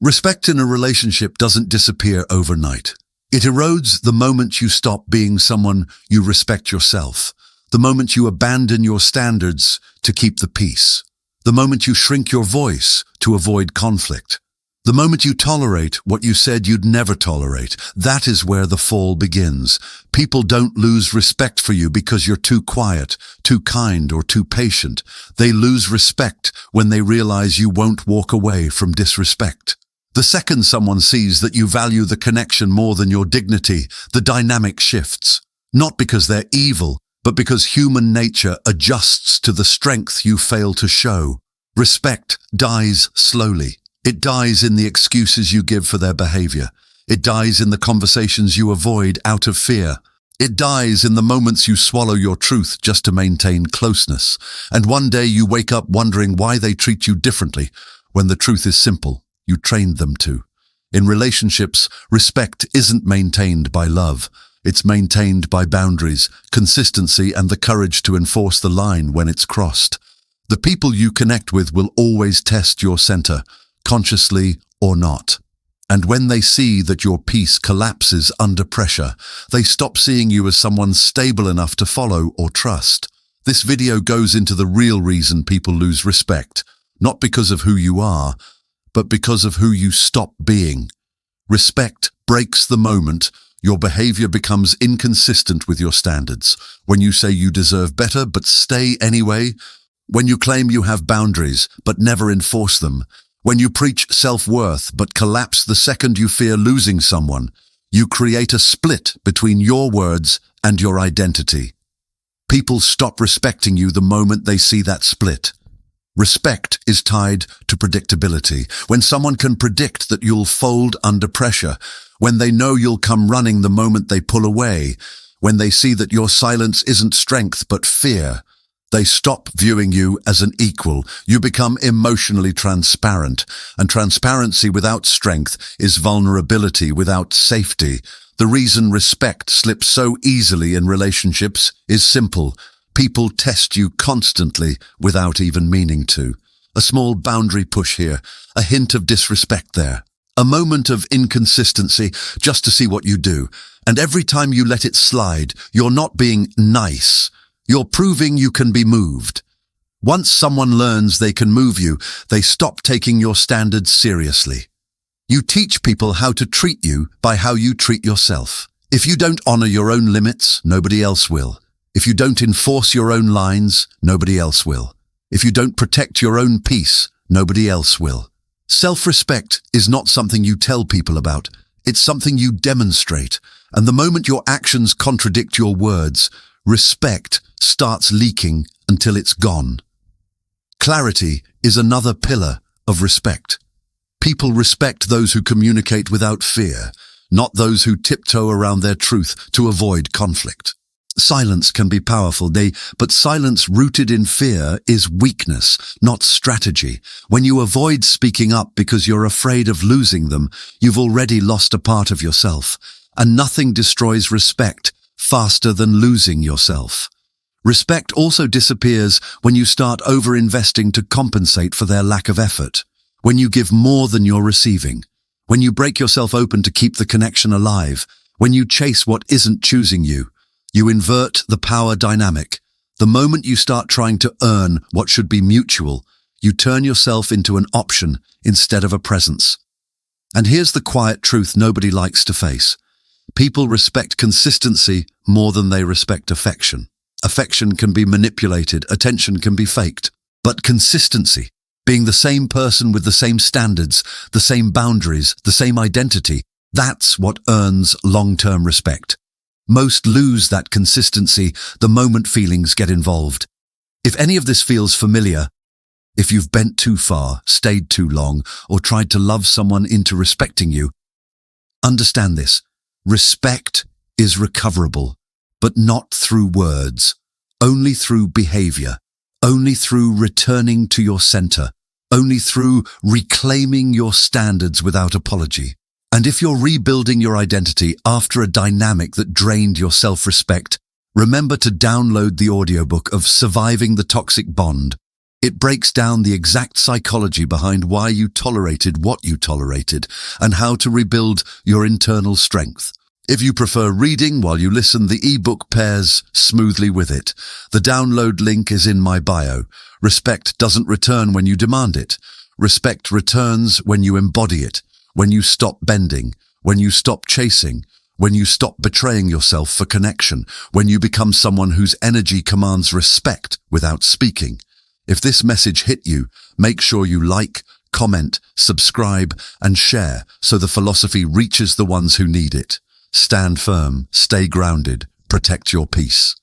Respect in a relationship doesn't disappear overnight. It erodes the moment you stop being someone you respect yourself, the moment you abandon your standards to keep the peace, the moment you shrink your voice to avoid conflict, the moment you tolerate what you said you'd never tolerate. That is where the fall begins. People don't lose respect for you because you're too quiet, too kind, or too patient. They lose respect when they realize you won't walk away from disrespect. The second someone sees that you value the connection more than your dignity, the dynamic shifts. Not because they're evil, but because human nature adjusts to the strength you fail to show. Respect dies slowly. It dies in the excuses you give for their behavior. It dies in the conversations you avoid out of fear. It dies in the moments you swallow your truth just to maintain closeness. And one day you wake up wondering why they treat you differently, when the truth is simple. You trained them to. In relationships, respect isn't maintained by love. It's maintained by boundaries, consistency, and the courage to enforce the line when it's crossed. The people you connect with will always test your center, consciously or not. And when they see that your peace collapses under pressure, they stop seeing you as someone stable enough to follow or trust. This video goes into the real reason people lose respect, not because of who you are, but because of who you stop being. Respect breaks the moment your behavior becomes inconsistent with your standards. When you say you deserve better but stay anyway. When you claim you have boundaries but never enforce them. When you preach self-worth but collapse the second you fear losing someone. You create a split between your words and your identity. People stop respecting you the moment they see that split. Respect is tied to predictability. When someone can predict that you'll fold under pressure, when they know you'll come running the moment they pull away, when they see that your silence isn't strength but fear, they stop viewing you as an equal. You become emotionally transparent, and transparency without strength is vulnerability without safety. The reason respect slips so easily in relationships is simple. People test you constantly without even meaning to. A small boundary push here, a hint of disrespect there, a moment of inconsistency just to see what you do. And every time you let it slide, you're not being nice. You're proving you can be moved. Once someone learns they can move you, they stop taking your standards seriously. You teach people how to treat you by how you treat yourself. If you don't honor your own limits, nobody else will. If you don't enforce your own lines, nobody else will. If you don't protect your own peace, nobody else will. Self-respect is not something you tell people about. It's something you demonstrate. And the moment your actions contradict your words, respect starts leaking until it's gone. Clarity is another pillar of respect. People respect those who communicate without fear, not those who tiptoe around their truth to avoid conflict. Silence can be powerful, but silence rooted in fear is weakness, not strategy. When you avoid speaking up because you're afraid of losing them, you've already lost a part of yourself. And nothing destroys respect faster than losing yourself. Respect also disappears when you start over-investing to compensate for their lack of effort. When you give more than you're receiving. When you break yourself open to keep the connection alive. When you chase what isn't choosing you. You invert the power dynamic. The moment you start trying to earn what should be mutual, you turn yourself into an option instead of a presence. And here's the quiet truth nobody likes to face. People respect consistency more than they respect affection. Affection can be manipulated, attention can be faked. But consistency, being the same person with the same standards, the same boundaries, the same identity, that's what earns long-term respect. Most lose that consistency the moment feelings get involved. If any of this feels familiar, if you've bent too far, stayed too long, or tried to love someone into respecting you, understand this. Respect is recoverable, but not through words, only through behavior, only through returning to your center, only through reclaiming your standards without apology. And if you're rebuilding your identity after a dynamic that drained your self-respect, remember to download the audiobook of Surviving the Toxic Bond. It breaks down the exact psychology behind why you tolerated what you tolerated and how to rebuild your internal strength. If you prefer reading while you listen, the ebook pairs smoothly with it. The download link is in my bio. Respect doesn't return when you demand it. Respect returns when you embody it, when you stop bending, when you stop chasing, when you stop betraying yourself for connection, when you become someone whose energy commands respect without speaking. If this message hit you, make sure you like, comment, subscribe, and share so the philosophy reaches the ones who need it. Stand firm, stay grounded, protect your peace.